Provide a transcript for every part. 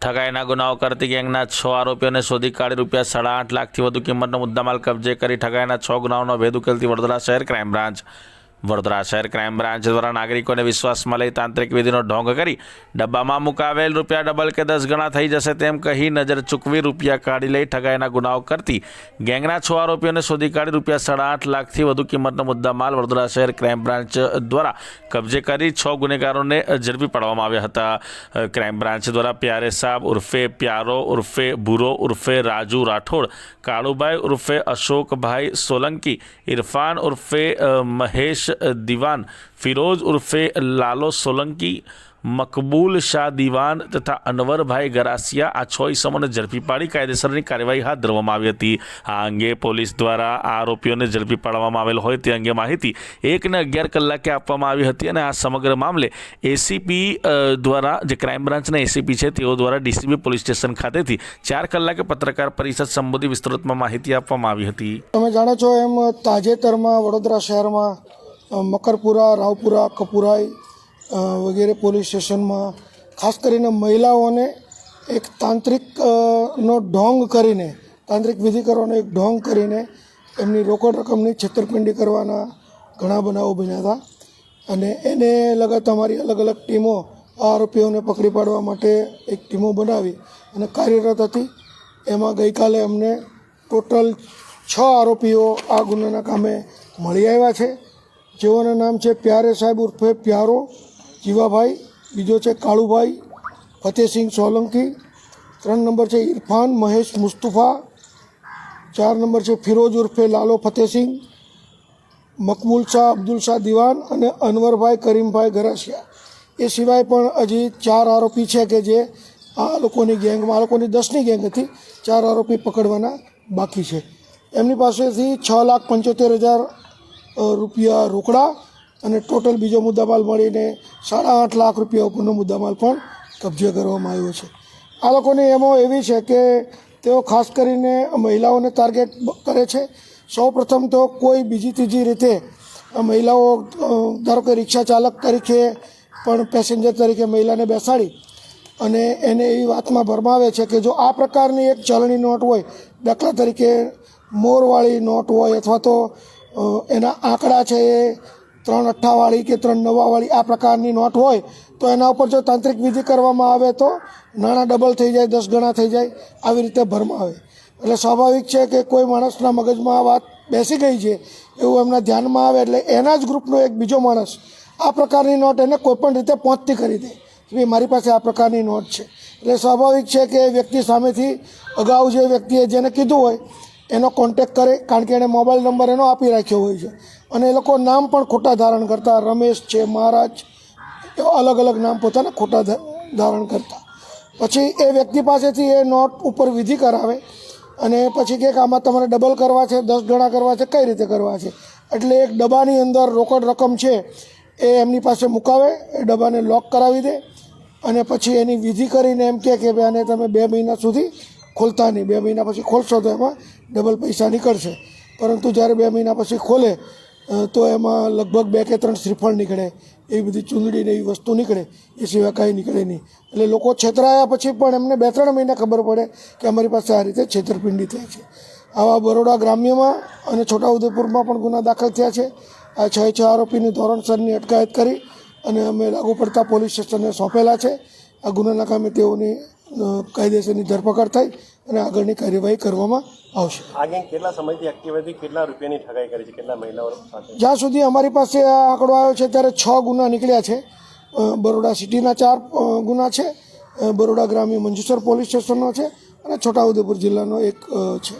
ठगाईना गुनाओ करती गैंगना 6 आरोपीओने शोधी काढी ₹8.5 લાખથી વધુ કિંમતનો મુદ્દામાલ કબજે કરી ઠગાઈના 6 ગુનાઓનો ભેદ ઉકેલતી વડોદરા શહેર ક્રાઇમ બ્રાન્ચ દ્વારા નાગરિકોને વિશ્વાસમાં લઈ તાંત્રિક વિધિનો ઢોંગ કરી ડબ્બામાં મુકાવેલ રૂપિયા ડબલ કે 10 ગણા થઈ જશે તેમ કહી નજર ચૂકવી રૂપિયા કાઢી લઈ ઠગાઈના ગુનાઓ કરતી ગેંગના 6 આરોપીઓને શોધી કાઢી ₹8.5 લાખથી વધુ કિંમતનો મુદ્દામાલ વડોદરા શહેર ક્રાઇમ બ્રાન્ચ દ્વારા કબજે કરી 6 ગુનેગારોને ઝડપી પાડવામાં આવ્યા હતા। ક્રાઇમ બ્રાન્ચ દ્વારા પ્યારે સાબ ઉર્ફે પ્યારો ઉર્ફે ભૂરો ઉર્ફે રાજુ રાઠોડ, કાળુભાઈ ઉર્ફે અશોકભાઈ સોલંકી, ઇરફાન ઉર્ફે મહેશ दीवान, फिरोज उर्फे लालो सोलंकी, मकबूल शाह दीवान तथा अनवर भाई गरासिया आ 6 ઈસમોને ઝડપી પાડી કાયદેસરની કાર્યવાહી હાથ ધરવામાં આવી હતી। આ અંગે પોલીસ દ્વારા આરોપીઓને ઝડપી પાડવામાં આવેલ હોય તે અંગે માહિતી 1 ને 11 કલાકે આપવામાં આવી હતી અને આ સમગ્ર મામલે એસીપી દ્વારા જે ક્રાઇમ બ્રાન્ચના એસીપી છે તેઓ દ્વારા ડીસીબી પોલીસ સ્ટેશન ખાતેથી 4 કલાકે પત્રકાર પરિષદ સંબોધી વિસ્તૃતમાં માહિતી આપવામાં આવી હતી। તમે જાણો છો એમ તાજેતરમાં વડોદરા શહેરમાં મકરપુરા, રાવપુરા, કપુરાઈ વગેરે પોલીસ સ્ટેશનમાં ખાસ કરીને મહિલાઓને એક તાંત્રિકનો ઢોંગ કરીને, તાંત્રિક વિધિ કરવાનો એક ઢોંગ કરીને એમની રોકડ રકમની છેતરપિંડી કરવાના ઘણા બનાવો બન્યા હતા અને એને લગત અમારી અલગ અલગ ટીમો આરોપીઓને પકડી પાડવા માટે એક ટીમો બનાવી અને કાર્યરત હતી। એમાં ગઈકાલે અમને ટોટલ 6 આરોપીઓ આ ગુનાના કામે મળી આવ્યા છે, જેઓના નામ છે પ્યારે સાહેબ ઉર્ફે પ્યારો જીવાભાઈ, બીજો છે કાળુભાઈ ફતેહસિંહ સોલંકી, 3 નંબર છે ઇરફાન મહેશ મુસ્તફા, 4 નંબર છે ફિરોજ ઉર્ફે લાલો ફતેહસિંહ, મકબૂલ શાહ અબ્દુલ શાહ દીવાન અને અનવરભાઈ કરીમભાઈ ગરાસિયા। એ સિવાય પણ હજી 4 આરોપી છે કે જે આ લોકોની ગેંગમાં, આ લોકોની 10ની ગેંગ હતી, 4 આરોપી પકડવાના બાકી છે। એમની પાસેથી ₹6,75,000 રૂપિયા રોકડા અને ટોટલ બીજો મુદ્દામાલ મળીને ₹8.5 લાખ ઉપરનો મુદ્દામાલ પણ કબજે કરવામાં આવ્યો છે। આ લોકોની એમો એવી છે કે તેઓ ખાસ કરીને મહિલાઓને ટાર્ગેટ કરે છે। સૌપ્રથમ તો કોઈ બીજી ત્રીજી રીતે મહિલાઓ, ધારો કે રિક્ષા ચાલક તરીકે પણ પેસેન્જર તરીકે મહિલાને બેસાડી અને એને એવી વાતમાં ભરમાવે છે કે જો આ પ્રકારની એક ચલણી નોટ હોય, દાખલા તરીકે મોરવાળી નોટ હોય અથવા તો એના આંકડા છે એ 3 અઠ્ઠાવાળી કે 3 9વાળી આ પ્રકારની નોટ હોય તો એના ઉપર જો તાંત્રિક વિધિ કરવામાં આવે તો નાણાં ડબલ થઈ જાય, 10 ગણા થઈ જાય, આવી રીતે ભરમાવે। એટલે સ્વાભાવિક છે કે કોઈ માણસના મગજમાં આ વાત બેસી ગઈ છે એવું એમના ધ્યાનમાં આવે એટલે એના જ ગ્રુપનો એક બીજો માણસ આ પ્રકારની નોટ એને કોઈપણ રીતે પહોંચતી કરી દે કે મારી પાસે આ પ્રકારની નોટ છે। એટલે સ્વાભાવિક છે કે વ્યક્તિ સામેથી અગાઉ જે વ્યક્તિએ જેને કીધું હોય એનો કોન્ટેક કરે, કારણ કે એણે મોબાઈલ નંબર એનો આપી રાખ્યો હોય છે અને એ લોકો નામ પણ ખોટા ધારણ કરતા, રમેશ છે, મહારાજ, એવા અલગ અલગ નામ પોતાના ખોટા ધારણ કરતા। પછી એ વ્યક્તિ પાસેથી એ નોટ ઉપર વિધિ કરાવે અને પછી કહે કે આમાં તમારે ડબલ કરવા છે, 10 ગણા કરવા છે, કઈ રીતે કરવા છે। એટલે એક ડબ્બાની અંદર રોકડ રકમ છે એ એમની પાસે મુકાવે, એ ડબ્બાને લોક કરાવી દે અને પછી એની વિધિ કરીને એમ કહે કે ભાઈ આને તમે 2 મહિના સુધી ખોલતા નહીં, 2 મહિના પછી ખોલશો તો એમાં ડબલ પૈસા નીકળશે। પરંતુ જ્યારે 2 મહિના પછી ખોલે તો એમાં લગભગ 2 કે 3 શ્રીફળ નીકળે, એવી બધી ચૂંદડીને એવી વસ્તુ નીકળે, એ સિવાય કાંઈ નીકળે નહીં। એટલે લોકો છેતરાયા પછી પણ એમને 2-3 મહિના ખબર પડે કે અમારી પાસે આ રીતે છેતરપિંડી થઈ છે। આવા બરોડા ગ્રામ્યમાં અને છોટાઉદેપુરમાં પણ ગુના દાખલ થયા છે। આ 6 આરોપીની ધોરણસરની અટકાયત કરી અને અમે લાગુ પડતા પોલીસ સ્ટેશનને સોંપેલા છે। આ ગુનાના કામે તેઓની કાયદેસરની ધરપકડ થઈ અને આગળની કાર્યવાહી કરવામાં આવશે। આગે કેટલા સમયથી એક્ટિવ હતી, કેટલા રૂપિયાની ઠગાઈ કરી છે, કેટલા મહિલાઓ સાથે? જ્યાં સુધી અમારી પાસે આ આંકડો આવ્યો છે ત્યારે 6 ગુના નીકળ્યા છે। બરોડા સિટીના 4 ગુના છે, બરોડા ગ્રામ્ય મંજુસર પોલીસ સ્ટેશનનો છે અને છોટાઉદેપુર જિલ્લાનો એક છે।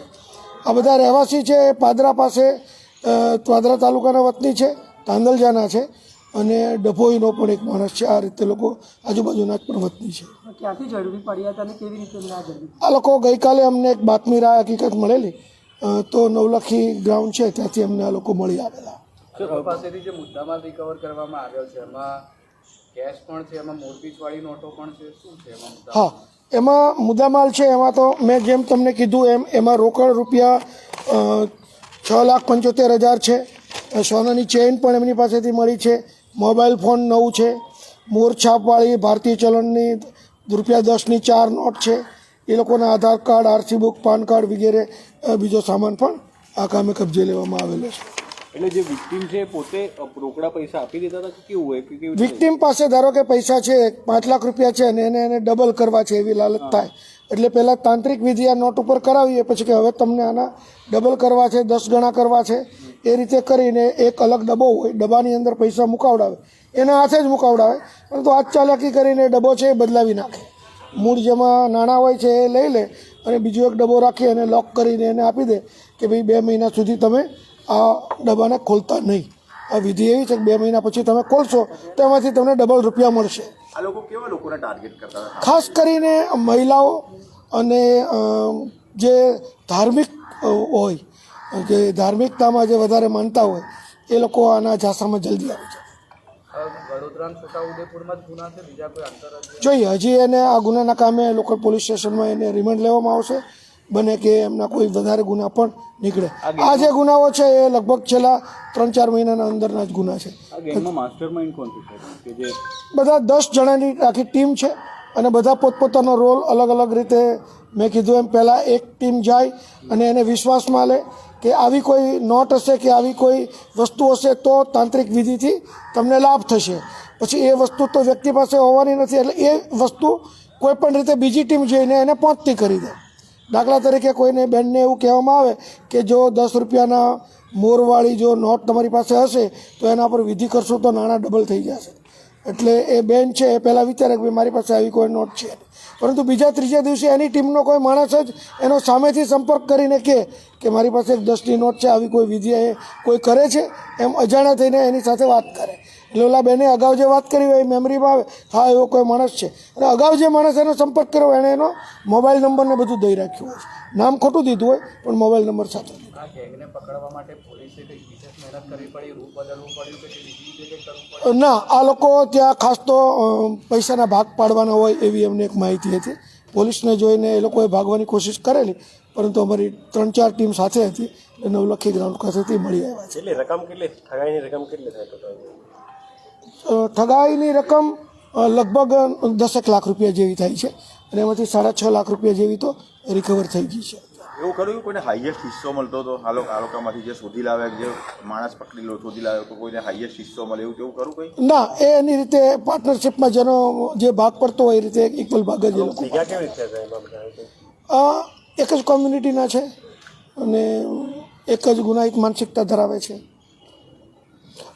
આ બધા રહેવાસી છે, પાદરા પાસે, પાદરા તાલુકાના વતની છે, તાંદલજાના છે અને ડભોઈનો પણ એક માણસ છે। આ રીતે લોકો આજુબાજુના જ પણ વતની છે। ક્યાંથી ઝડપી પડ્યા હતા અને કેવી રીતે ઝડપી? આ લોકો ગઈકાલે અમને એક બાતમી હકીકત મળેલી તો નવલખી ગ્રાઉન્ડ છે ત્યાંથી અમને આ લોકો મળી આવેલા। પાસેથી જે મુદ્દામાલ રિકવર કરવામાં આવ્યો છે એમાં કેશ પણ છે, એમાં મોરપીચવાળી નોટો પણ છે, શું છે એમાં? હા, એમાં મુદ્દામાલ છે એમાં તો મેં જેમ તમને કીધું એમ એમાં રોકડ રૂપિયા ₹6,75,000 છે, સોનાની ચેઇન પણ એમની પાસેથી મળી છે, મોબાઈલ ફોન 9 છે, મોર છાપવાળી ભારતીય ચલણની ₹10ની 4 નોટ છે, એ લોકોના Aadhaar card, RC book, PAN card વગેરે બીજો સામાન પણ આ કામે કબજે લેવામાં આવેલો છે. એટલે જે વિક્ટીમ છે પોતે રોકડા પૈસા આપી દેતા હતા કે કેવું હોય કે કેવું? વિક્ટીમ પાસે ધારો કે પૈસા છે, ₹5 લાખ છે અને એને ડબલ કરવા છે એવી લાલચ થાય એટલે પહેલાં તાંત્રિક વિધિ આ નોટ ઉપર કરાવીએ, પછી કે હવે તમને આના ડબલ કરવા છે, 10 ગણા કરવા છે, એ રીતે કરીને એક અલગ ડબ્બો હોય, ડબ્બાની અંદર પૈસા મુકાવડાવે, એના હાથે જ મુકાવડાવે, પરંતુ આ ચાલાકી કરીને ડબ્બો છે એ બદલાવી નાખે. મૂળ જેમાં નાણાં હોય છે એ લઈ લે અને બીજો એક ડબ્બો રાખી અને લોક કરીને એને આપી દે કે ભાઈ 2 મહિના સુધી તમે આ ડબ્બાને ખોલતા નહીં. આ વિધિ એવી છે કે 2 મહિના પછી તમે ખોલશો તો એમાંથી તમને ડબલ રૂપિયા મળશે. આ લોકો કેવા લોકોને ટાર્ગેટ કરતા હતા? ખાસ કરીને મહિલાઓ અને જે ધાર્મિક હોય, જે ધાર્મિકતામાં જે વધારે માનતા હોય એ લોકો આના ઝાંસામાં જલ્દી આવે છે. વડોદરા અને છોટાઉદેપુરમાં જ ગુના છે, બીજા કોઈ આંતરરાજ્ય? જોઈએ, હજી એને આ ગુનાના કામે લોકલ પોલીસ સ્ટેશનમાં એને રિમાન્ડ લેવામાં આવશે. બને કે એમના કોઈ વધારે ગુના પણ નીકળે. આ જે ગુનાઓ છે એ લગભગ છેલ્લા 3-4 મહિનાના અંદરના જ ગુના છે. આ ગેંગમાં માસ્ટરમાઇન્ડ કોણ છે કે જે બધા 10 જણાની આખી ટીમ છે અને બધા પોતપોતાનો રોલ અલગ અલગ રીતે, મેં કીધું એમ, પહેલાં એક ટીમ જાય અને એને વિશ્વાસમાં લે કે આવી કોઈ નોટ હશે કે આવી કોઈ વસ્તુ હશે તો તાંત્રિક વિધિથી તમને લાભ થશે. પછી એ વસ્તુ તો વ્યક્તિ પાસે હોવાની નથી એટલે એ વસ્તુ કોઈ પણ રીતે બીજી ટીમ જઈને એને પહોંચતી કરી દે. દાખલા તરીકે કોઈને બેનને એવું કહેવામાં આવે કે જો ₹10 મોરવાળી જો નોટ તમારી પાસે હશે તો એના પર વિધિ કરશો તો નાણાં ડબલ થઈ જશે. એટલે એ બેન છે એ પહેલાં વિચારે કે ભાઈ મારી પાસે આવી કોઈ નોટ છે, પરંતુ બીજા ત્રીજા દિવસે એની ટીમનો કોઈ માણસ જ એનો સામેથી સંપર્ક કરીને કહે કે મારી પાસે એક 10ની નોટ છે, આવી કોઈ વિધિ એ કોઈ કરે છે, એમ અજાણ્યા થઈને એની સાથે વાત કરે. એટલે ઓલા બેને અગાઉ જે વાત કરી હોય એ મેમરીમાં આવે, હા એવો કોઈ માણસ છે, અને અગાઉ જે માણસ એનો સંપર્ક કર્યો એણે એનો મોબાઈલ નંબરને બધું દઈ રાખ્યું હોય છે. નામ ખોટું દીધું હોય પણ મોબાઈલ નંબર સાથે. આ ગેંગને પકડવા માટે પોલીસે કંઈક વિશેષ મહેનત કરવી પડી, રૂપ બદલવું પડ્યું કે બીજી રીતે કંઈક કરવું પડ્યું? ના, આ લોકો ત્યાં ખાસ તો પૈસાના ભાગ પાડવાના હોય એવી અમને એક માહિતી હતી. પોલીસને જોઈને એ લોકોએ ભાગવાની કોશિશ કરેલી, પરંતુ અમારી 3-4 ટીમ સાથે હતી એટલે નવલખી ગ્રાઉન્ડ ખાતેથી મળી આવ્યા છે. એટલે રકમ કેટલી, ઠગાઈની રકમ કેટલી થાય ટોટલ? ઠગાઈની રકમ લગભગ 10 લાખ રૂપિયા જેવી થાય છે અને એમાંથી 6.5 લાખ રૂપિયા જેવી તો રિકવર થઈ ગઈ છે. એવું ખરું કોઈને હાઈએસ્ટ હિસ્સો મળતો હતો? આ લોકોમાંથી જે શોધી લાવે, જે માણસ પકડી લો શોધી લાવે તો કોઈને હાઈએસ્ટ હિસ્સો મળે એવું તેવું ખરું કંઈ? ના, એની રીતે પાર્ટનરશિપમાં જેનો જે ભાગ પડતો હોય એ રીતે ઇક્વલ ભાગ જ એ લોકો. ભેગા કેવી રીતે થાય એમાં બધા? એક જ કોમ્યુનિટીના છે અને એક જ ગુનાહિત માનસિકતા ધરાવે છે.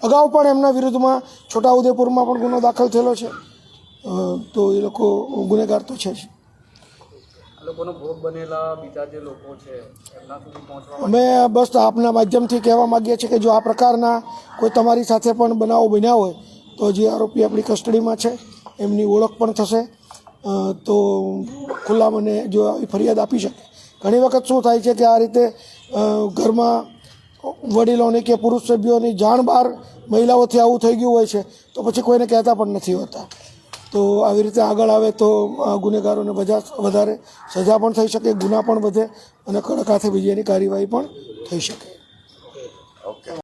અગાઉ પણ એમના વિરુદ્ધમાં છોટાઉદેપુરમાં પણ ગુનો દાખલ થયેલો છે, તો એ લોકો ગુનેગાર તો છે જ. આ લોકોનો ભોગ બનેલા બીજા જે લોકો છે એમના સુધી પહોંચવા અમે બસ આપના માધ્યમથી કહેવા માગીએ છીએ કે જો આ પ્રકારના કોઈ તમારી સાથે પણ બનાવો બન્યા હોય તો જે આરોપી આપણી કસ્ટડીમાં છે એમની ઓળખ પણ થશે, તો ખુલ્લા મને જો આવી ફરિયાદ આપી શકે. ઘણી વખત શું થાય છે કે આ રીતે ઘરમાં વડીલોની કે પુરુષ સભ્યોની જાણ બહાર મહિલાઓથી આવું થઈ ગયું હોય છે તો પછી કોઈને કહેતા પણ નથી હોતા. તો આવી રીતે આગળ આવે તો ગુનેગારોને વધારે સજા પણ થઈ શકે, ગુના પણ વધે અને કડક હાથે બીજી એની કાર્યવાહી પણ થઈ શકે.